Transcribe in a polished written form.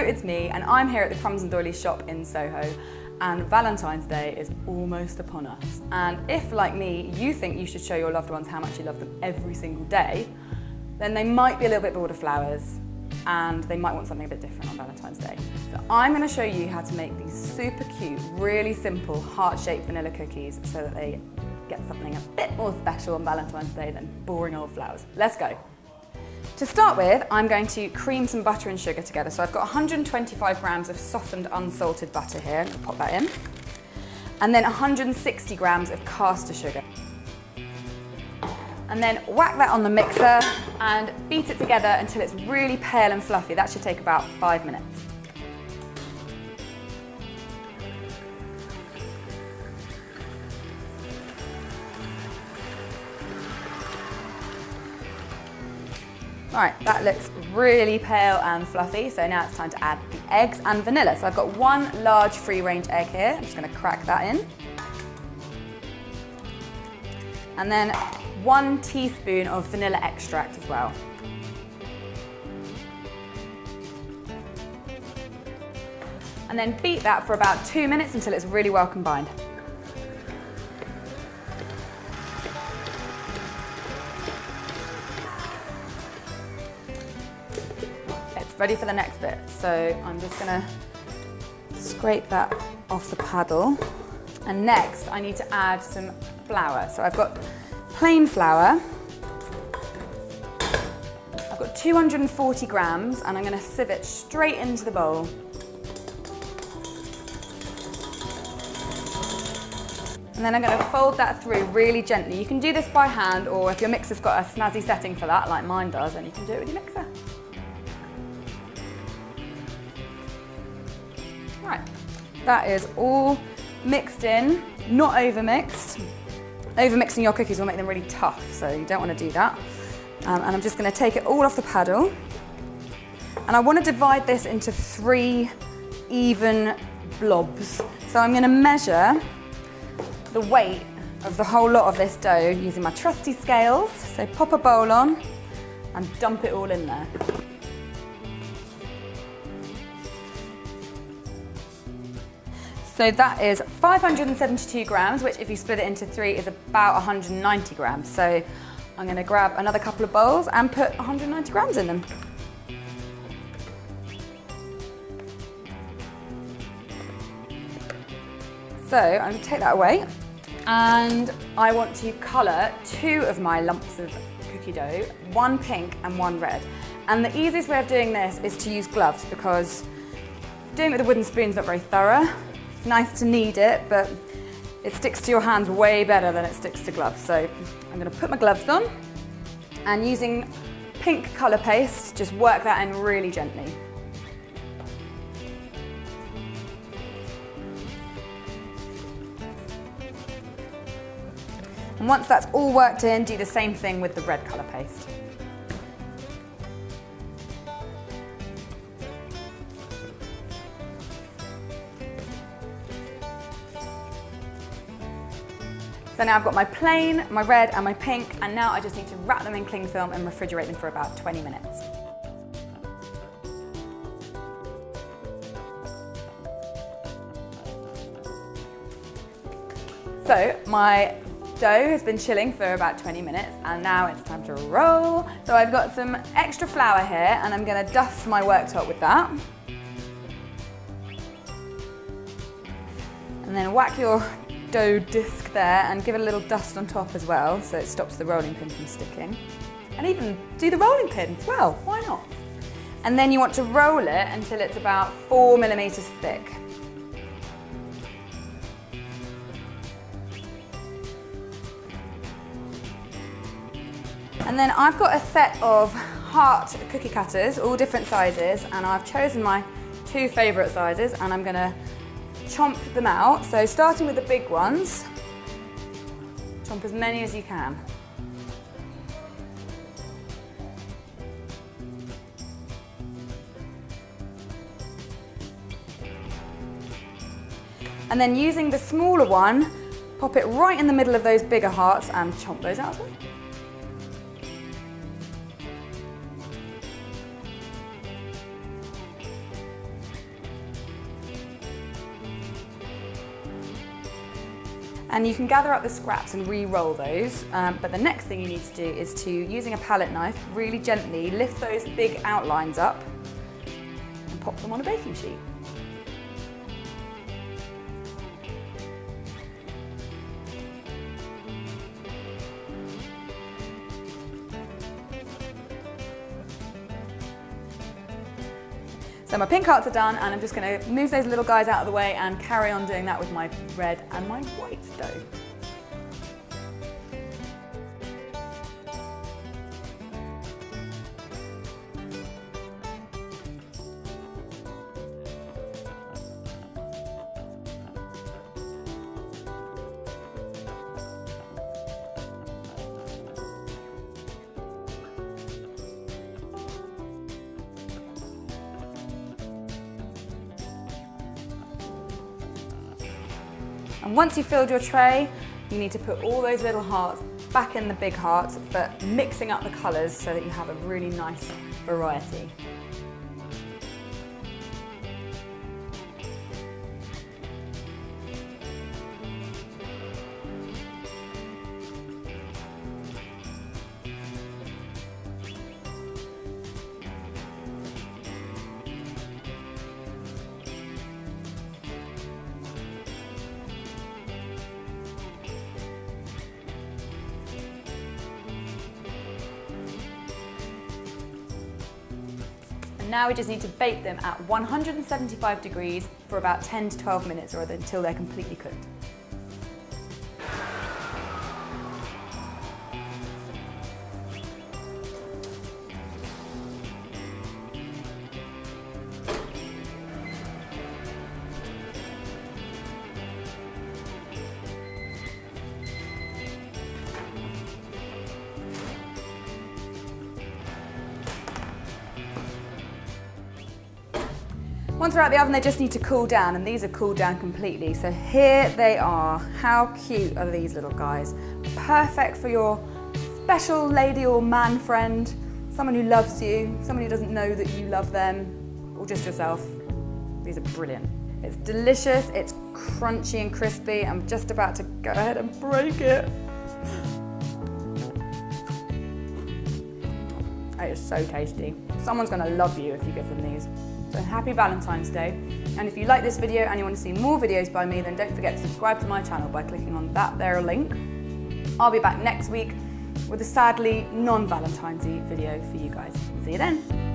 it's me, and I'm here at the Crumbs and Doilies shop in Soho, and Valentine's Day is almost upon us. And if, like me, you think you should show your loved ones how much you love them every single day, then they might be a little bit bored of flowers, and they might want something a bit different on Valentine's Day. So I'm going to show you how to make these super cute, really simple, heart-shaped vanilla cookies so that they get something a bit more special on Valentine's Day than boring old flowers. Let's go. To start with, I'm going to cream some butter and sugar together. So I've got 125 grams of softened unsalted butter here. I'm going to pop that in. And then 160 grams of caster sugar. And then whack that on the mixer and beat it together until it's really pale and fluffy. That should take about 5 minutes. All right, that looks really pale and fluffy, so now it's time to add the eggs and vanilla. So I've got one large free-range egg here. I'm just going to crack that in. And then 1 teaspoon of vanilla extract as well. And then beat that for about 2 minutes until it's really well combined. Ready for the next bit. So I'm just gonna scrape that off the paddle. And next I need to add some flour. So I've got plain flour. I've got 240 grams and I'm gonna sieve it straight into the bowl. And then I'm gonna fold that through really gently. You can do this by hand, or if your mixer's got a snazzy setting for that, like mine does, then you can do it with your mixer. Right, that is all mixed in, not overmixed. Overmixing your cookies will make them really tough, so you don't want to do that. And I'm just going to take it all off the paddle. And I want to divide this into 3 even blobs. So I'm going to measure the weight of the whole lot of this dough using my trusty scales. So pop a bowl on and dump it all in there. So that is 572 grams, which if you split it into 3 is about 190 grams. So I'm going to grab another couple of bowls and put 190 grams in them. So I'm going to take that away, and I want to colour 2 of my lumps of cookie dough, 1 pink and 1 red. And the easiest way of doing this is to use gloves, because doing it with a wooden spoon is not very thorough. It's nice to knead it, but it sticks to your hands way better than it sticks to gloves. So I'm going to put my gloves on, and using pink colour paste, just work that in really gently. And once that's all worked in, do the same thing with the red colour paste. So now I've got my plain, my red and my pink, and now I just need to wrap them in cling film and refrigerate them for about 20 minutes. So my dough has been chilling for about 20 minutes, and now it's time to roll. So I've got some extra flour here, and I'm going to dust my worktop with that. And then whack your dough disc there and give it a little dust on top as well, so it stops the rolling pin from sticking. And even do the rolling pin as well, why not? And then you want to roll it until it's about 4 millimeters thick. And then I've got a set of heart cookie cutters, all different sizes, and I've chosen my 2 favourite sizes, and I'm going to chomp them out. So starting with the big ones, chomp as many as you can. And then using the smaller one, pop it right in the middle of those bigger hearts and chomp those out as well. And you can gather up the scraps and re-roll those, but the next thing you need to do is to, using a palette knife, really gently lift those big outlines up and pop them on a baking sheet. So my pink hearts are done, and I'm just going to move those little guys out of the way and carry on doing that with my red and my white dough. And once you've filled your tray, you need to put all those little hearts back in the big hearts, but mixing up the colours so that you have a really nice variety. Now we just need to bake them at 175 degrees for about 10 to 12 minutes, or until they're completely cooked. Once they're out of the oven, they just need to cool down, and these are cooled down completely. So here they are. How cute are these little guys? Perfect for your special lady or man friend, someone who loves you, someone who doesn't know that you love them, or just yourself. These are brilliant. It's delicious, it's crunchy and crispy. I'm just about to go ahead and break it. It is so tasty. Someone's gonna love you if you give them these. So happy Valentine's Day. And if you like this video and you want to see more videos by me, then don't forget to subscribe to my channel by clicking on that there link. I'll be back next week with a sadly non-Valentine's Eve video for you guys. See you then.